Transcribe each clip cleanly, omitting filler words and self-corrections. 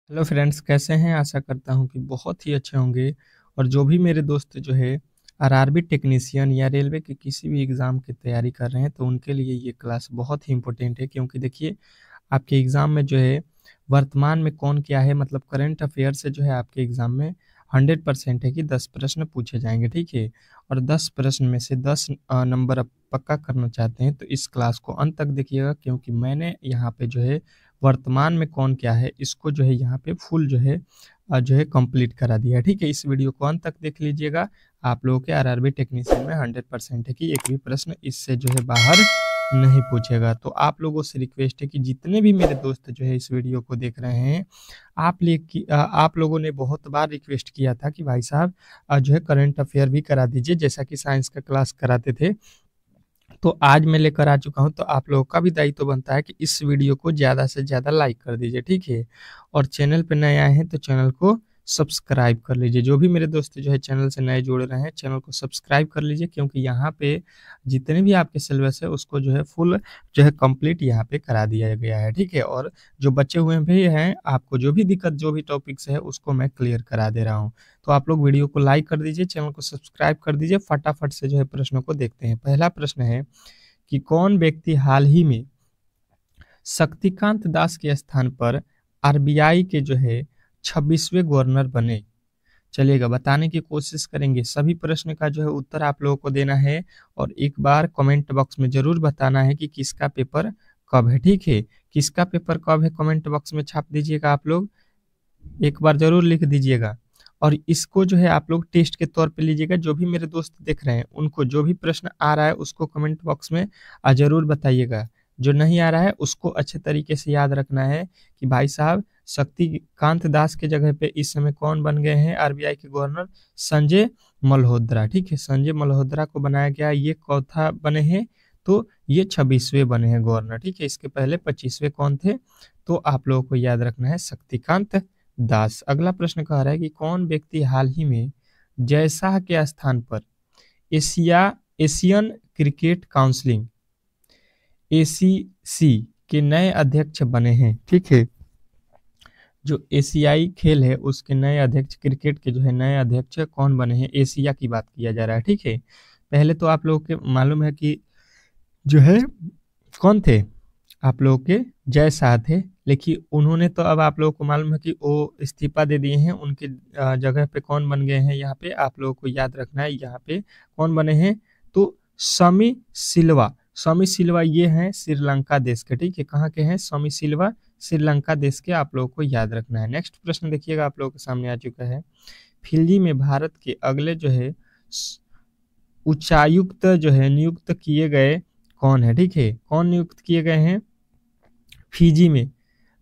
Hello friends, कैसे हैं? आशा करता हूं कि बहुत ही अच्छे होंगे। और जो भी मेरे दोस्त जो है आरआरबी टेक्नीशियन या रेलवे के किसी भी एग्ज़ाम की तैयारी कर रहे हैं, तो उनके लिए ये क्लास बहुत ही इम्पोर्टेंट है। क्योंकि देखिए, आपके एग्ज़ाम में जो है वर्तमान में कौन क्या है, मतलब करंट अफेयर से जो है आपके एग्ज़ाम में 100% है कि 10 प्रश्न पूछे जाएंगे, ठीक है। और 10 प्रश्न में से 10 नंबर आप पक्का करना चाहते हैं तो इस क्लास को अंत तक देखिएगा, क्योंकि मैंने यहाँ पे जो है वर्तमान में कौन क्या है इसको जो है यहाँ पे फुल जो है कंप्लीट करा दिया है, ठीक है। इस वीडियो को अंत तक देख लीजिएगा। आप लोगों के आरआरबी टेक्नीशियन में 100% है कि एक भी प्रश्न इससे जो है बाहर नहीं पूछेगा। तो आप लोगों से रिक्वेस्ट है कि जितने भी मेरे दोस्त जो है इस वीडियो को देख रहे हैं, आप लोगों ने बहुत बार रिक्वेस्ट किया था कि भाई साहब जो है करंट अफेयर भी करा दीजिए, जैसा कि साइंस का क्लास कराते थे। तो आज मैं लेकर आ चुका हूं, तो आप लोगों का भी दायित्व बनता है कि इस वीडियो को ज़्यादा से ज़्यादा लाइक कर दीजिए, ठीक है। और चैनल पे नए आए हैं तो चैनल को सब्सक्राइब कर लीजिए। जो भी मेरे दोस्त जो है चैनल से नए जुड़ रहे हैं, चैनल को सब्सक्राइब कर लीजिए, क्योंकि यहाँ पे जितने भी आपके सिलेबस है उसको जो है फुल जो है कंप्लीट यहाँ पे करा दिया गया है, ठीक है। और जो बचे हुए भी हैं, आपको जो भी दिक्कत जो भी टॉपिक्स है उसको मैं क्लियर करा दे रहा हूँ। तो आप लोग वीडियो को लाइक कर दीजिए, चैनल को सब्सक्राइब कर दीजिए। फटाफट से जो है प्रश्नों को देखते हैं। पहला प्रश्न है कि कौन व्यक्ति हाल ही में शक्तिकांत दास के स्थान पर आरबीआई के जो है 26वें गवर्नर बने? चलिएगा, बताने की कोशिश करेंगे। सभी प्रश्न का जो है उत्तर आप लोगों को देना है और एक बार कमेंट बॉक्स में जरूर बताना है कि किसका पेपर कब है, ठीक है। किसका पेपर कब है कमेंट बॉक्स में छाप दीजिएगा, आप लोग एक बार जरूर लिख दीजिएगा। और इसको जो है आप लोग टेस्ट के तौर पे लीजिएगा। जो भी मेरे दोस्त देख रहे हैं उनको जो भी प्रश्न आ रहा है उसको कमेंट बॉक्स में जरूर बताइएगा। जो नहीं आ रहा है उसको अच्छे तरीके से याद रखना है कि भाई साहब शक्तिकांत दास के जगह पे इस समय कौन बन गए हैं आरबीआई के गवर्नर? संजय मल्होत्रा, ठीक है। संजय मल्होत्रा को बनाया गया। ये चौथा बने हैं, तो ये 26वें बने हैं गवर्नर, ठीक है। इसके पहले 25वें कौन थे? तो आप लोगों को याद रखना है शक्तिकांत दास। अगला प्रश्न कह रहा है कि कौन व्यक्ति हाल ही में जय शाह के स्थान पर एशियन क्रिकेट काउंसिल एसीसी के नए अध्यक्ष बने हैं, ठीक है। जो एशियाई खेल है उसके नए अध्यक्ष, क्रिकेट के जो है नए अध्यक्ष कौन बने हैं? एशिया की बात किया जा रहा है, ठीक है। पहले तो आप लोगों के मालूम है कि जो है कौन थे? आप लोगों के जय शाह थे। लेकिन उन्होंने तो अब आप लोगों को मालूम है कि वो इस्तीफा दे दिए हैं। उनके जगह पे कौन बन गए हैं? यहाँ पे आप लोगों को याद रखना है, यहाँ पे कौन बने हैं? तो समी सिल्वा। समी सिल्वा ये हैं श्रीलंका देश के, ठीक है। कहाँ के हैं समी सिल्वा? श्रीलंका देश के। आप लोगों को याद रखना है। नेक्स्ट प्रश्न देखिएगा, आप लोगों के सामने आ चुका है। फिजी में भारत के अगले जो है उच्चायुक्त जो है नियुक्त किए गए कौन है, ठीक है। कौन नियुक्त किए गए हैं फिजी में?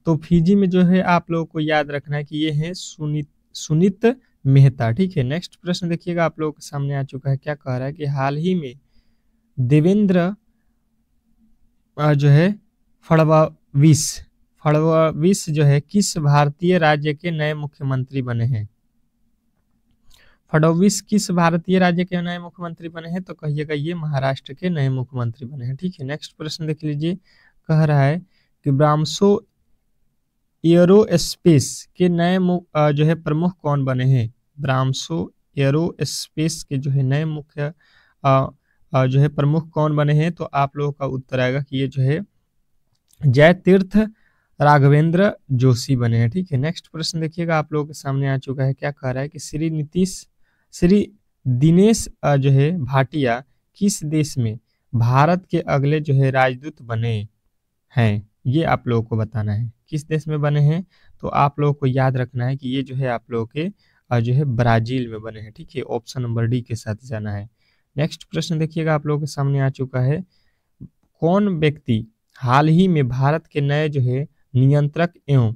तो फिजी में जो है आप लोगों को याद रखना है कि ये है सुनीत मेहता, ठीक है। नेक्स्ट प्रश्न देखिएगा, आप लोगों के सामने आ चुका है। क्या कह रहा है कि हाल ही में देवेंद्र जो है फडणवीस फडणवीस जो है किस भारतीय राज्य के नए मुख्यमंत्री बने हैं? फडणवीस किस भारतीय राज्य के नए मुख्यमंत्री बने हैं? तो कहिएगा ये महाराष्ट्र के नए मुख्यमंत्री बने हैं, ठीक है। नेक्स्ट प्रश्न देख लीजिए। कह रहा है कि ब्राह्मसो एरोस्पेस के नए जो है प्रमुख कौन बने हैं? ब्राह्मसो एरोस्पेस के जो है नए मुख्य जो है प्रमुख कौन बने हैं? तो आप लोगों का उत्तर आएगा कि ये जो है जयतीर्थ राघवेंद्र जोशी बने हैं, ठीक है। नेक्स्ट प्रश्न देखिएगा, आप लोगों के सामने आ चुका है। क्या कह रहा है कि श्री दिनेश जो है भाटिया किस देश में भारत के अगले जो है राजदूत बने हैं? ये आप लोगों को बताना है किस देश में बने हैं। तो आप लोगों को याद रखना है कि ये जो है आप लोगों के जो है ब्राजील में बने हैं, ठीक है। ऑप्शन नंबर डी के साथ जाना है। नेक्स्ट प्रश्न देखिएगा, आप लोगों के सामने आ चुका है। कौन व्यक्ति हाल ही में भारत के नए जो है नियंत्रक एवं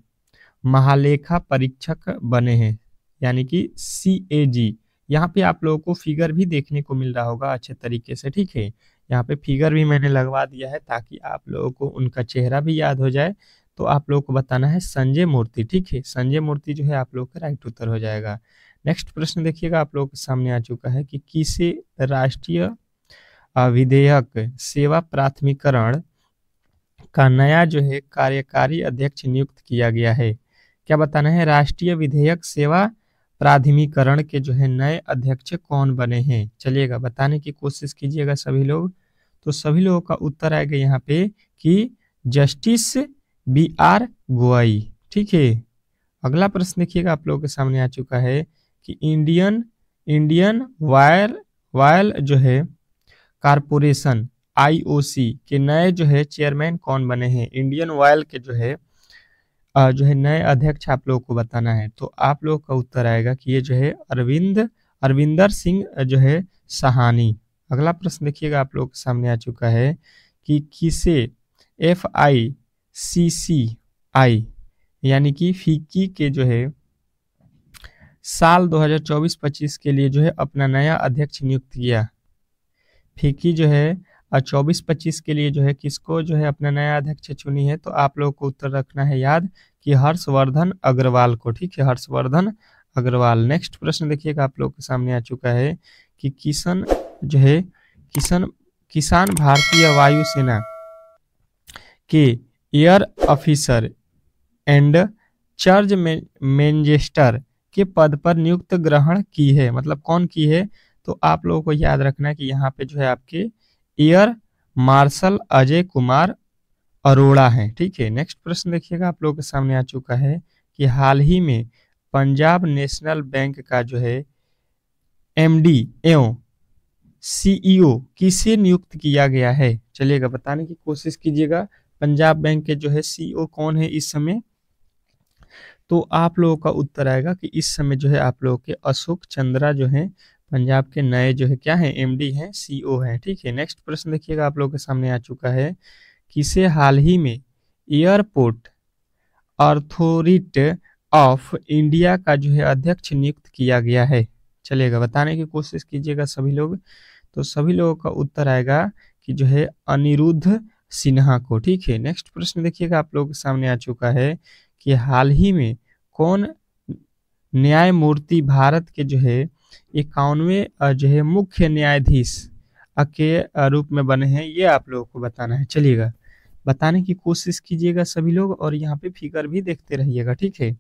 महालेखा परीक्षक बने हैं, यानी कि CAG? यहाँ पे आप लोगों को फिगर भी देखने को मिल रहा होगा अच्छे तरीके से, ठीक है। यहाँ पे फिगर भी मैंने लगवा दिया है ताकि आप लोगों को उनका चेहरा भी याद हो जाए। तो आप लोगों को बताना है संजय मूर्ति, ठीक है। संजय मूर्ति जो है आप लोग का राइट उत्तर हो जाएगा। नेक्स्ट प्रश्न देखिएगा, आप लोगों के सामने आ चुका है कि किसे राष्ट्रीय विधेयक सेवा प्राथमिकरण का नया जो है कार्यकारी अध्यक्ष नियुक्त किया गया है? क्या बताना है, राष्ट्रीय विधेयक सेवा प्राधिकरण के जो है नए अध्यक्ष कौन बने हैं। चलिएगा बताने की कोशिश कीजिएगा सभी लोग। तो सभी लोगों का उत्तर आएगा यहाँ पे कि जस्टिस BR गोवाई। ठीक है, अगला प्रश्न देखिएगा आप लोगों के सामने आ चुका है कि इंडियन वायर जो है कारपोरेशन IOC के नए जो है चेयरमैन कौन बने हैं। इंडियन ऑयल के जो है नए अध्यक्ष आप लोगों को बताना है। तो आप लोगों का उत्तर आएगा कि ये जो है अरविंदर सिंह जो है सहानी। अगला प्रश्न देखिएगा आप लोगों के सामने आ चुका है कि किसे FICCI यानी कि फीकी के जो है साल 2024-25 के लिए जो है अपना नया अध्यक्ष नियुक्त किया। फीकी जो है 24-25 के लिए जो है किसको जो है अपना नया अध्यक्ष चुनी है। तो आप लोगों को उत्तर रखना है याद कि हर्षवर्धन अग्रवाल को। ठीक है, हर्षवर्धन अग्रवाल। नेक्स्ट प्रश्न देखिएगा आप लोगों के सामने आ चुका है कि किसान भारतीय वायुसेना के air officer and charge manager के पद पर नियुक्त ग्रहण की है। मतलब कौन की है, तो आप लोगों को याद रखना है कि यहाँ पे जो है आपके एयर मार्शल अजय कुमार अरोड़ा हैं। ठीक है, नेक्स्ट प्रश्न देखिएगा आप लोगों के सामने आ चुका है कि हाल ही में पंजाब नेशनल बैंक का जो है MD एवं CEO किसे नियुक्त किया गया है। चलिएगा बताने की कोशिश कीजिएगा पंजाब बैंक के जो है CEO कौन है इस समय। तो आप लोगों का उत्तर आएगा कि इस समय जो है आप लोगों के अशोक चंद्रा जो है पंजाब के नए जो है क्या है MD हैं, CEO हैं। ठीक है, नेक्स्ट प्रश्न देखिएगा आप लोगों के सामने आ चुका है किसे हाल ही में एयरपोर्ट अथॉरिटी ऑफ इंडिया का जो है अध्यक्ष नियुक्त किया गया है। चलिएगा बताने की कोशिश कीजिएगा सभी लोग। तो सभी लोगों का उत्तर आएगा कि जो है अनिरुद्ध सिन्हा को। ठीक है, नेक्स्ट प्रश्न देखिएगा आप लोगों के सामने आ चुका है कि हाल ही में कौन न्यायमूर्ति भारत के जो है 51वें जो है मुख्य न्यायाधीश के रूप में बने हैं, ये आप लोगों को बताना है। चलिएगा बताने की कोशिश कीजिएगा सभी लोग और यहाँ पे फिगर भी देखते रहिएगा। ठीक है,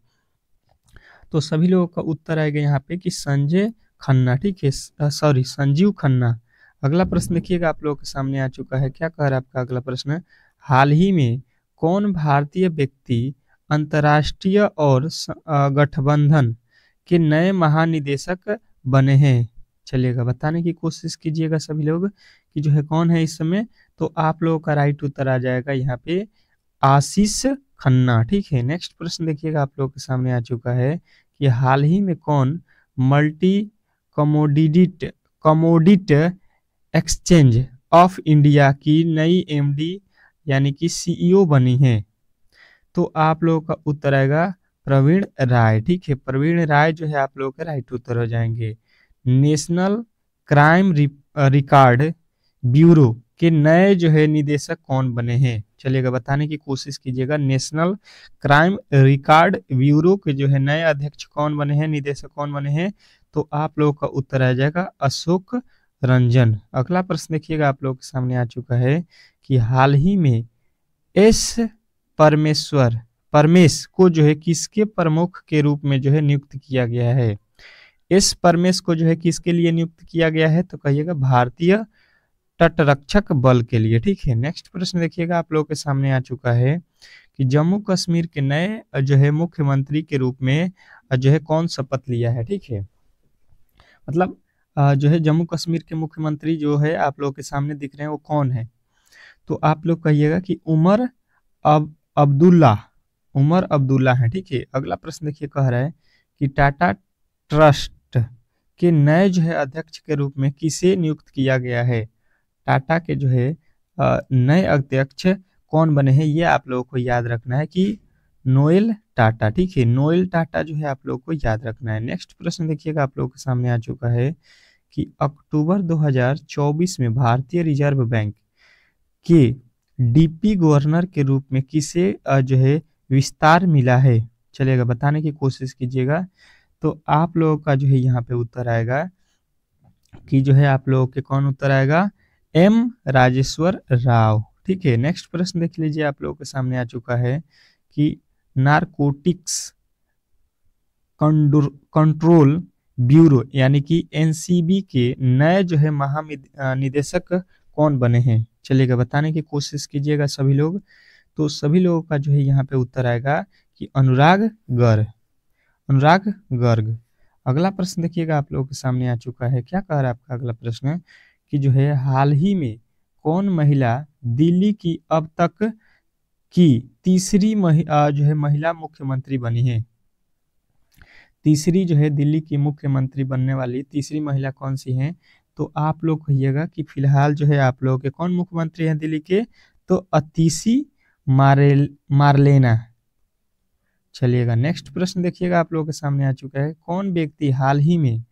तो सभी लोगों का उत्तर आएगा यहाँ पे कि संजय खन्ना। ठीक है, सॉरी संजीव खन्ना। अगला प्रश्न देखिएगा आप लोगों के सामने आ चुका है, क्या कह रहा है आपका अगला प्रश्न, हाल ही में कौन भारतीय व्यक्ति अंतर्राष्ट्रीय और गठबंधन के नए महानिदेशक बने हैं। चलिएगा बताने की कोशिश कीजिएगा सभी लोग कि जो है कौन है इस समय। तो आप लोगों का राइट उत्तर आ जाएगा यहाँ पे आशीष खन्ना। ठीक है, नेक्स्ट प्रश्न देखिएगा आप लोगों के सामने आ चुका है कि हाल ही में कौन मल्टी कमोडिट एक्सचेंज ऑफ इंडिया की नई MD यानी कि CEO बनी है। तो आप लोगों का उत्तर आएगा प्रवीण राय। ठीक है, प्रवीण राय जो है आप लोगों के राइट उत्तर हो जाएंगे। नेशनल क्राइम रिकॉर्ड ब्यूरो के नए जो है निदेशक कौन बने हैं। चलिएगा बताने की कोशिश कीजिएगा नेशनल क्राइम रिकॉर्ड ब्यूरो के जो है नए अध्यक्ष कौन बने हैं, निदेशक कौन बने हैं। तो आप लोगों का उत्तर आ जाएगा अशोक रंजन। अगला प्रश्न देखिएगा आप लोगों के सामने आ चुका है कि हाल ही में S परमेश को जो है किसके प्रमुख के रूप में जो है नियुक्त किया गया है। S परमेश को जो है किसके लिए नियुक्त किया गया है, तो कहिएगा भारतीय तटरक्षक बल के लिए। ठीक है, नेक्स्ट प्रश्न देखिएगा आप लोगों के सामने आ चुका है कि जम्मू कश्मीर के नए जो है मुख्यमंत्री के रूप में जो है कौन शपथ लिया है। ठीक है, मतलब जो है जम्मू कश्मीर के मुख्यमंत्री जो है आप लोगों के सामने दिख रहे हैं वो कौन है। तो आप लोग कहिएगा कि उमर अब्दुल्ला है। ठीक है, अगला प्रश्न देखिए कह रहा है कि टाटा ट्रस्ट के नए जो है अध्यक्ष के रूप में किसे नियुक्त किया गया है। टाटा के जो है नए अध्यक्ष कौन बने हैं, ये आप लोगों को याद रखना है कि नोएल टाटा। ठीक है, नोएल टाटा जो है आप लोगों को याद रखना है। नेक्स्ट प्रश्न देखिएगा आप लोगों के सामने आ चुका है कि अक्टूबर 2024 में भारतीय रिजर्व बैंक के DP गवर्नर के रूप में किसे जो है विस्तार मिला है। चलिएगा बताने की कोशिश कीजिएगा। तो आप लोगों का जो है यहाँ पे उत्तर आएगा कि जो है आप लोगों के कौन उत्तर आएगा, M राजेश्वर राव। ठीक है, नेक्स्ट प्रश्न देख लीजिए आप लोगों के सामने आ चुका है कि नारकोटिक्स कंट्रोल ब्यूरो यानी कि एनसीबी के नए जो है महानिदेशक कौन बने हैं? चलिएगा बताने की कोशिश कीजिएगा सभी लोग। तो सभी लोगों का जो है यहाँ पे उत्तर आएगा कि अनुराग गर्ग। अनुराग गर्ग। अगला प्रश्न देखिएगा आप लोगों के सामने आ चुका है। क्या कह रहा है आपका अगला प्रश्न कि जो है हाल ही में कौन महिला दिल्ली की अब तक की तीसरी जो है महिला मुख्यमंत्री बनी है? तीसरी जो है दिल्ली की मुख्यमंत्री बनने वाली तीसरी महिला कौन सी है? तो आप लोग कहिएगा कि फिलहाल जो है आप लोगों के कौन मुख्यमंत्री हैं दिल्ली के? तो अतिशी मार्लेना। चलिएगा नेक्स्ट प्रश्न देखिएगा आप लोगों के सामने आ चुका है। कौन व्यक्ति हाल ही में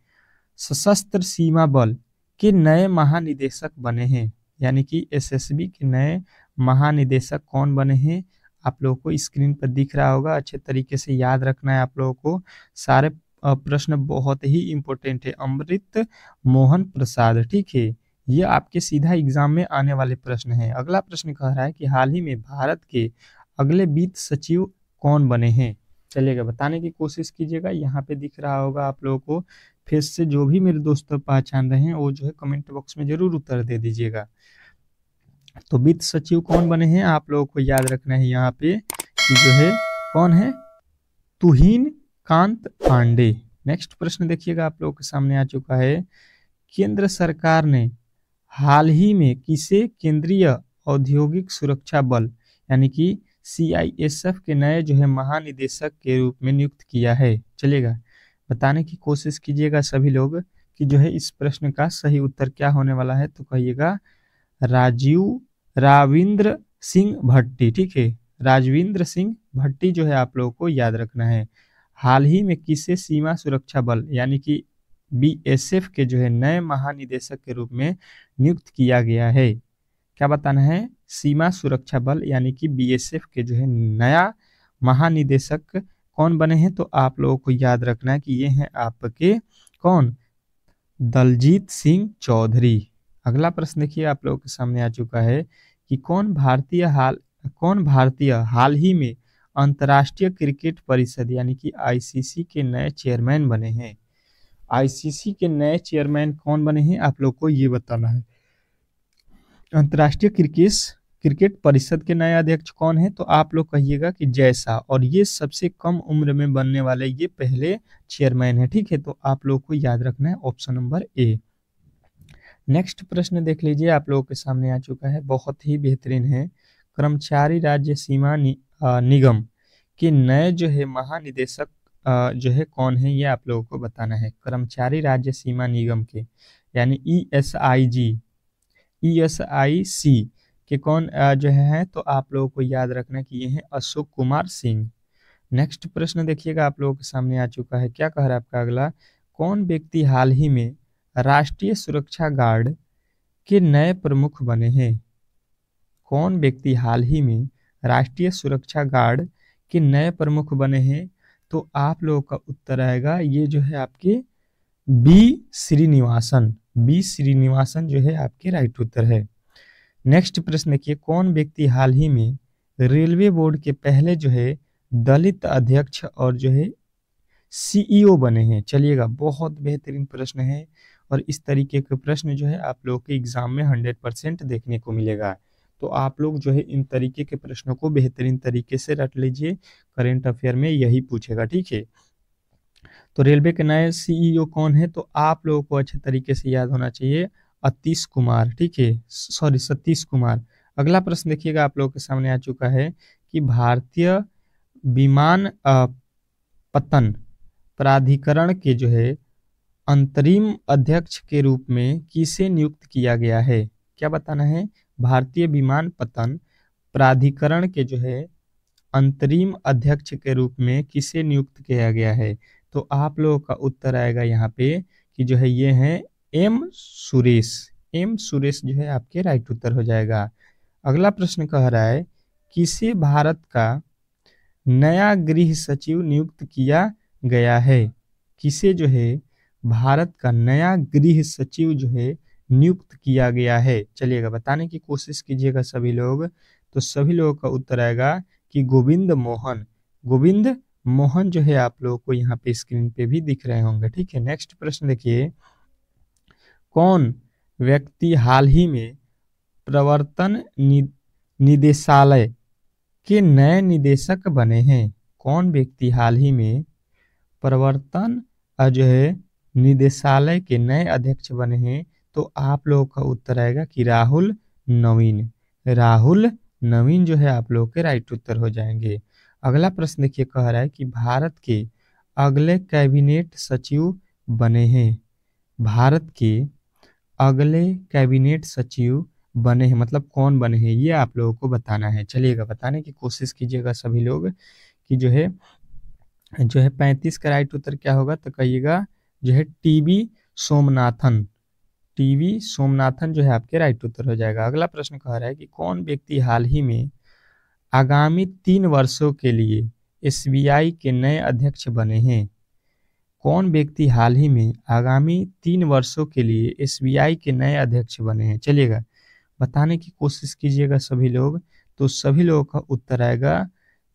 सशस्त्र सीमा बल के नए महानिदेशक बने हैं? यानी कि एसएसबी के नए महानिदेशक कौन बने हैं? आप लोगों को स्क्रीन पर दिख रहा होगा, अच्छे तरीके से याद रखना है आप लोगों को। सारे प्रश्न बहुत ही इंपॉर्टेंट है। अमृत मोहन प्रसाद, ठीक है, ये आपके सीधा एग्जाम में आने वाले प्रश्न है। अगला प्रश्न कह रहा है कि हाल ही में भारत के अगले वित्त सचिव कौन बने हैं? चलिएगा बताने की कोशिश कीजिएगा। यहाँ पे दिख रहा होगा आप लोगों को फेस से। जो भी मेरे दोस्त पहचान रहे हैं वो जो है कमेंट बॉक्स में जरूर उत्तर दे दीजिएगा। तो वित्त सचिव कौन बने हैं आप लोगों को याद रखना है यहाँ पे कि जो है कौन है? तुहिन कांत पांडे। नेक्स्ट प्रश्न देखिएगा आप लोगों के सामने आ चुका है। केंद्र सरकार ने हाल ही में किसे केंद्रीय औद्योगिक सुरक्षा बल यानी कि सीआईएसएफ के नए जो है महानिदेशक के रूप में नियुक्त किया है? चलिएगा बताने की कोशिश कीजिएगा सभी लोग कि जो है इस प्रश्न का सही उत्तर क्या होने वाला है। तो कहिएगा राविंद्र सिंह भट्टी, ठीक है, राजविंद्र सिंह भट्टी जो है आप लोगों को याद रखना है। हाल ही में किसे सीमा सुरक्षा बल यानी कि बीएसएफ के जो है नए महानिदेशक के रूप में नियुक्त किया गया है? क्या बताना है? सीमा सुरक्षा बल यानी कि बीएसएफ के जो है नया महानिदेशक कौन बने हैं? तो आप लोगों को याद रखना है कि ये हैं आपके कौन? दलजीत सिंह चौधरी। अगला प्रश्न देखिए आप लोगों के सामने आ चुका है कि कौन भारतीय हाल ही में अंतर्राष्ट्रीय क्रिकेट परिषद यानी कि आईसीसी के नए चेयरमैन बने हैं? आईसीसी के नए चेयरमैन कौन बने हैं आप लोग को ये बताना है। अंतर्राष्ट्रीय क्रिकेट परिषद के नए अध्यक्ष कौन है? तो आप लोग कहिएगा कि जैसा, और ये सबसे कम उम्र में बनने वाले ये पहले चेयरमैन है, ठीक है। तो आप लोग को याद रखना है ऑप्शन नंबर ए। नेक्स्ट प्रश्न देख लीजिए आप लोगों के सामने आ चुका है, बहुत ही बेहतरीन है। कर्मचारी राज्य सीमा निगम के नए जो है महानिदेशक जो है कौन है ये आप लोगों को बताना है। कर्मचारी राज्य सीमा निगम के यानी ईएसआईसी के कौन जो है? तो आप लोगों को याद रखना कि ये है अशोक कुमार सिंह। नेक्स्ट प्रश्न देखिएगा आप लोगों के सामने आ चुका है। क्या कह रहा है आपका अगला? कौन व्यक्ति हाल ही में राष्ट्रीय सुरक्षा गार्ड के नए प्रमुख बने हैं? कौन व्यक्ति हाल ही में राष्ट्रीय सुरक्षा गार्ड के नए प्रमुख बने हैं? तो आप लोगों का उत्तर आएगा ये जो है आपके बी श्रीनिवासन जो है आपके राइट उत्तर है। नेक्स्ट प्रश्न देखिए, कौन व्यक्ति हाल ही में रेलवे बोर्ड के पहले जो है दलित अध्यक्ष और जो है सीईओ बने हैं? चलिएगा बहुत बेहतरीन प्रश्न है और इस तरीके के प्रश्न जो है आप लोगों के एग्जाम में 100% देखने को मिलेगा। तो आप लोग जो है इन तरीके के प्रश्नों को बेहतरीन तरीके से रट लीजिए, करेंट अफेयर में यही पूछेगा, ठीक है। तो रेलवे के नए सीईओ कौन है? तो आप लोगों को अच्छे तरीके से याद होना चाहिए, सतीश कुमार। अगला प्रश्न देखिएगा आप लोगों के सामने आ चुका है कि भारतीय विमानपत्तन प्राधिकरण के जो है अंतरिम अध्यक्ष के रूप में किसे नियुक्त किया गया है? क्या बताना है? भारतीय विमानपत्तन प्राधिकरण के जो है अंतरिम अध्यक्ष के रूप में किसे नियुक्त किया गया है? तो आप लोगों का उत्तर आएगा यहाँ पे कि जो है ये है एम सुरेश जो है आपके राइट उत्तर हो जाएगा। अगला प्रश्न कह रहा है किसे भारत का नया गृह सचिव नियुक्त किया गया है? किसे जो है भारत का नया गृह सचिव जो है नियुक्त किया गया है? चलिएगा बताने की कोशिश कीजिएगा सभी लोग। तो सभी लोगों का उत्तर आएगा कि गोविंद मोहन जो है आप लोगों को यहाँ पे स्क्रीन पे भी दिख रहे होंगे। ठीक है, नेक्स्ट प्रश्न देखिए, कौन व्यक्ति हाल ही में प्रवर्तन निदेशालय के नए निदेशक बने हैं? कौन व्यक्ति हाल ही में प्रवर्तन जो है निदेशालय के नए अध्यक्ष बने हैं? तो आप लोगों का उत्तर आएगा कि राहुल नवीन। राहुल नवीन जो है आप लोगों के राइट उत्तर हो जाएंगे। अगला प्रश्न देखिए, कह रहा है कि भारत के अगले कैबिनेट सचिव बने हैं। भारत के अगले कैबिनेट सचिव बने हैं मतलब कौन बने हैं, ये आप लोगों को बताना है। चलिएगा, बताने की कोशिश कीजिएगा सभी लोग कि जो है 35 का राइट उत्तर क्या होगा, तो कहिएगा जो है टीवी सोमनाथन। टीवी सोमनाथन जो है आपके राइट उत्तर हो जाएगा। अगला प्रश्न कह रहा है कि कौन व्यक्ति हाल ही में आगामी 3 वर्षों के लिए एसबीआई के नए अध्यक्ष बने हैं? कौन व्यक्ति हाल ही में आगामी 3 वर्षों के लिए एसबीआई के नए अध्यक्ष बने हैं? चलिएगा, बताने की कोशिश कीजिएगा सभी लोग। तो सभी लोगों का उत्तर आएगा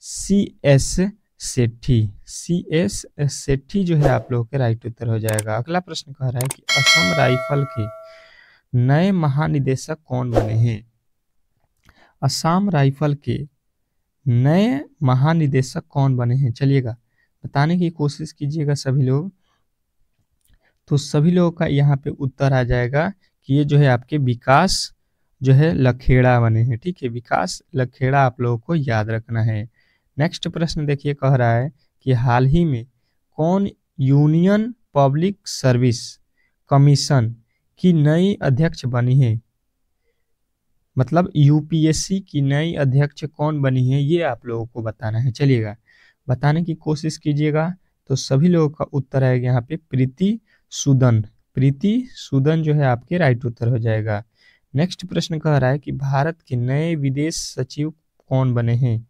CS सेठी। CS सेठी जो है आप लोगों के राइट उत्तर हो जाएगा। अगला प्रश्न कह रहा है कि असम राइफल के नए महानिदेशक कौन बने हैं? असम राइफल के नए महानिदेशक कौन बने हैं? चलिएगा, बताने की कोशिश कीजिएगा सभी लोग। तो सभी लोगों का यहाँ पे उत्तर आ जाएगा कि ये जो है आपके विकास जो है लखेड़ा बने हैं। ठीक है, विकास लखेड़ा आप लोगों को याद रखना है। नेक्स्ट प्रश्न देखिए, कह रहा है कि हाल ही में कौन यूनियन पब्लिक सर्विस कमीशन की नई अध्यक्ष बनी है? मतलब यूपीएससी की नई अध्यक्ष कौन बनी है, ये आप लोगों को बताना है। चलिएगा, बताने की कोशिश कीजिएगा। तो सभी लोगों का उत्तर आएगा यहाँ पे प्रीति सूदन। प्रीति सूदन जो है आपके राइट उत्तर हो जाएगा। नेक्स्ट प्रश्न कह रहा है कि भारत के नए विदेश सचिव कौन बने हैं?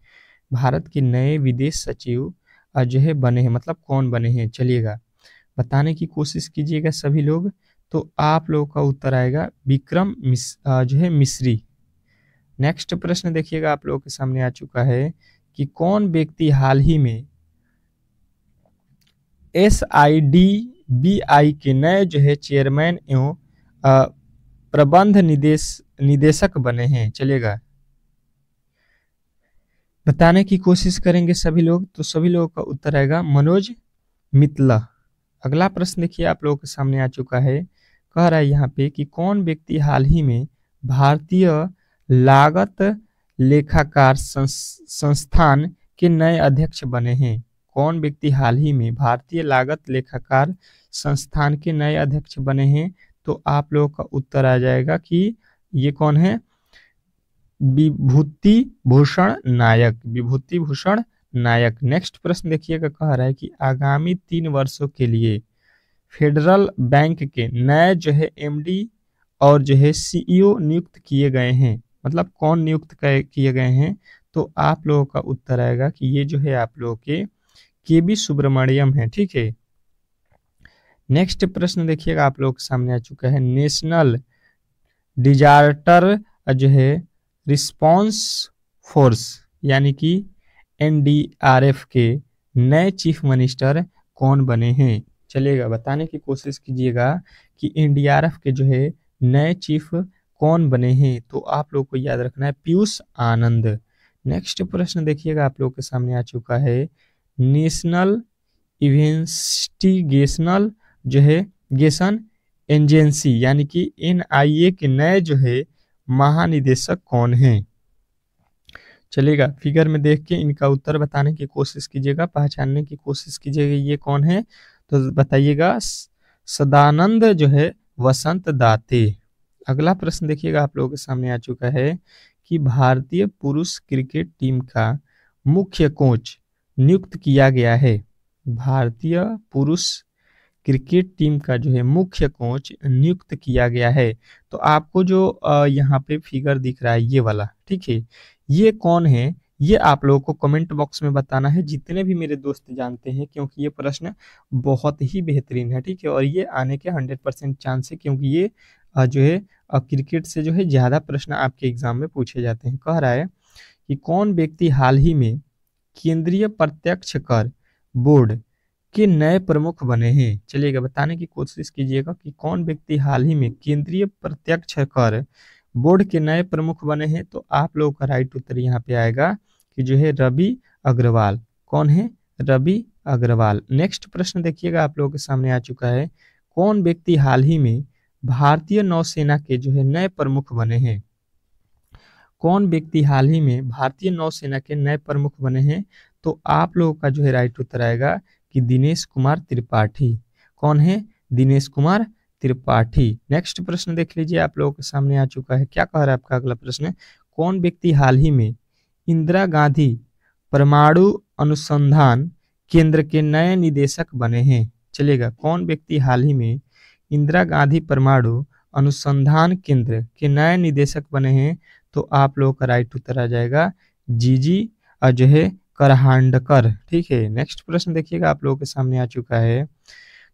भारत के नए विदेश सचिव जो है बने हैं मतलब कौन बने हैं? चलिएगा, बताने की कोशिश कीजिएगा सभी लोग। तो आप लोगों का उत्तर आएगा विक्रम जो है मिश्री। नेक्स्ट प्रश्न देखिएगा, आप लोगों के सामने आ चुका है कि कौन व्यक्ति हाल ही में SIDBI के नए जो है चेयरमैन एवं प्रबंध निदेशक बने हैं? चलेगा, बताने की कोशिश करेंगे सभी लोग। तो सभी लोगों का उत्तर आएगा मनोज मित्तल। अगला प्रश्न देखिए, आप लोगों के सामने आ चुका है। कह रहा है यहाँ पे कि कौन व्यक्ति हाल ही में भारतीय लागत लेखाकार संस्थान के नए अध्यक्ष बने हैं? कौन व्यक्ति हाल ही में भारतीय लागत लेखाकार संस्थान के नए अध्यक्ष बने हैं? तो आप लोगों का उत्तर आ जाएगा कि ये कौन है, विभूति भूषण नायक। विभूति भूषण नायक। नेक्स्ट प्रश्न देखिएगा, कह रहा है कि आगामी 3 वर्षों के लिए फेडरल बैंक के नए जो है MD और जो है CEO नियुक्त किए गए हैं, मतलब कौन नियुक्त किए गए हैं? तो आप लोगों का उत्तर आएगा कि ये जो है आप लोगों के KB सुब्रमण्यम है। ठीक है, नेक्स्ट प्रश्न देखिएगा, आप लोगों के सामने आ चुका है। नेशनल डिजास्टर जो है रिस्पांस फोर्स यानी कि NDRF के नए चीफ मिनिस्टर कौन बने हैं? चलिएगा, बताने की कोशिश कीजिएगा कि NDRF के जो है नए चीफ कौन बने हैं? तो आप लोग को याद रखना है पीयूष आनंद। नेक्स्ट प्रश्न देखिएगा, आप लोग के सामने आ चुका है। नेशनल इन्वेस्टिगेशनल जो है गेशन एजेंसी यानी कि NIA के नए जो है महानिदेशक कौन हैं? चलिएगा, फिगर में देख के इनका उत्तर बताने की कोशिश कीजिएगा, पहचानने की कोशिश कीजिएगा ये कौन है। तो बताइएगा सदानंद जो है वसंत दाते। अगला प्रश्न देखिएगा, आप लोगों के सामने आ चुका है कि भारतीय पुरुष क्रिकेट टीम का मुख्य कोच नियुक्त किया गया है। भारतीय पुरुष क्रिकेट टीम का जो है मुख्य कोच नियुक्त किया गया है। तो आपको जो यहाँ पे फिगर दिख रहा है ये वाला, ठीक है, ये कौन है? ये आप लोगों को कमेंट बॉक्स में बताना है, जितने भी मेरे दोस्त जानते हैं, क्योंकि ये प्रश्न बहुत ही बेहतरीन है। ठीक है, और ये आने के 100% चांस है, क्योंकि ये जो है क्रिकेट से जो है ज़्यादा प्रश्न आपके एग्जाम में पूछे जाते हैं। कह रहा है कि कौन व्यक्ति हाल ही में केंद्रीय प्रत्यक्ष कर बोर्ड के नए प्रमुख बने हैं। चलिएगा बताने की कोशिश कीजिएगा कि कौन व्यक्ति हाल ही में केंद्रीय प्रत्यक्ष कर बोर्ड के नए प्रमुख बने हैं। तो आप लोगों का राइट उत्तर यहाँ पे आएगा कि जो है रवि अग्रवाल। कौन है? रवि अग्रवाल। नेक्स्ट प्रश्न देखिएगा आप लोगों के सामने आ चुका है। कौन व्यक्ति हाल ही में भारतीय नौसेना के जो है नए प्रमुख बने हैं? कौन व्यक्ति हाल ही में भारतीय नौसेना के नए प्रमुख बने हैं? तो आप लोगों का जो है राइट उत्तर आएगा कि दिनेश कुमार त्रिपाठी। कौन है? दिनेश कुमार त्रिपाठी। नेक्स्ट प्रश्न देख लीजिए आप लोगों के सामने आ चुका है। क्या कह रहा है आपका अगला प्रश्न? कौन व्यक्ति हाल ही में इंदिरा गांधी परमाणु अनुसंधान केंद्र के नए निदेशक बने हैं? चलेगा, कौन व्यक्ति हाल ही में इंदिरा गांधी परमाणु अनुसंधान केंद्र के नए निदेशक बने हैं? तो आप लोगों का राइट उत्तर आ जाएगा जीजी अजय करहांडकर। ठीक है, नेक्स्ट प्रश्न देखिएगा आप लोगों के सामने आ चुका है।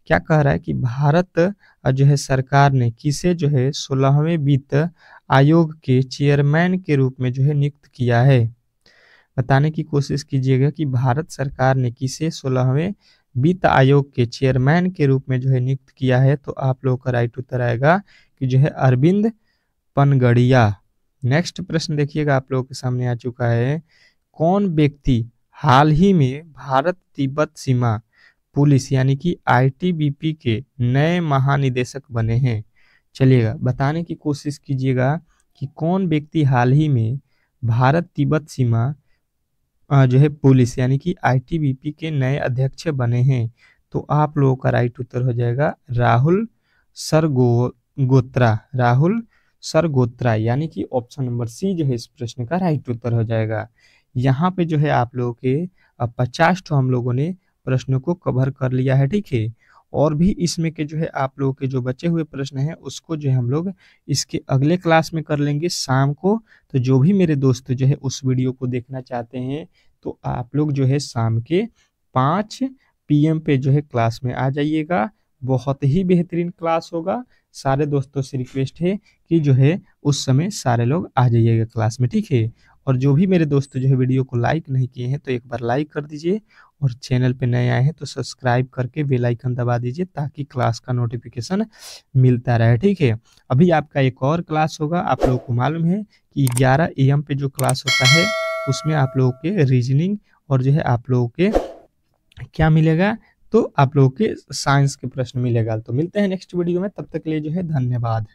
क्या कह रहा है कि भारत जो है सरकार ने किसे जो है 16वें वित्त आयोग के चेयरमैन के रूप में जो है नियुक्त किया है? बताने की कोशिश कीजिएगा कि भारत सरकार ने किसे 16वें वित्त आयोग के चेयरमैन के रूप में जो है नियुक्त किया है? तो आप लोगों का राइट उत्तर आएगा कि जो है अरविंद पनगड़िया। नेक्स्ट प्रश्न देखिएगा आप लोगों के सामने आ चुका है। कौन व्यक्ति हाल ही में भारत तिब्बत सीमा पुलिस यानी कि आईटीबीपी के नए महानिदेशक बने हैं? चलिएगा बताने की कोशिश कीजिएगा कि कौन व्यक्ति हाल ही में भारत तिब्बत सीमा जो है पुलिस यानी कि आईटीबीपी के नए अध्यक्ष बने हैं? तो आप लोगों का राइट उत्तर हो जाएगा राहुल सरगोत्रा। राहुल सरगोत्रा यानी कि ऑप्शन नंबर सी जो है इस प्रश्न का राइट उत्तर हो जाएगा। यहाँ पे जो है आप लोगों के 50 हम लोगों ने प्रश्नों को कवर कर लिया है। ठीक है, और भी इसमें के जो है आप लोगों के जो बचे हुए प्रश्न हैं उसको जो है हम लोग इसके अगले क्लास में कर लेंगे शाम को। तो जो भी मेरे दोस्त जो है उस वीडियो को देखना चाहते हैं तो आप लोग जो है शाम के 5 PM पे जो है क्लास में आ जाइएगा। बहुत ही बेहतरीन क्लास होगा। सारे दोस्तों से रिक्वेस्ट है कि जो है उस समय सारे लोग आ जाइएगा क्लास में। ठीक है, और जो भी मेरे दोस्त जो है वीडियो को लाइक नहीं किए हैं तो एक बार लाइक कर दीजिए, और चैनल पे नए आए हैं तो सब्सक्राइब करके बेल आइकन दबा दीजिए ताकि क्लास का नोटिफिकेशन मिलता रहे। ठीक है, अभी आपका एक और क्लास होगा। आप लोगों को मालूम है कि 11 AM पे जो क्लास होता है उसमें आप लोगों के रीजनिंग और जो है आप लोगों के क्या मिलेगा? तो आप लोगों के साइंस के प्रश्न मिलेगा। तो मिलते हैं नेक्स्ट वीडियो में, तब तक के लिए जो है धन्यवाद।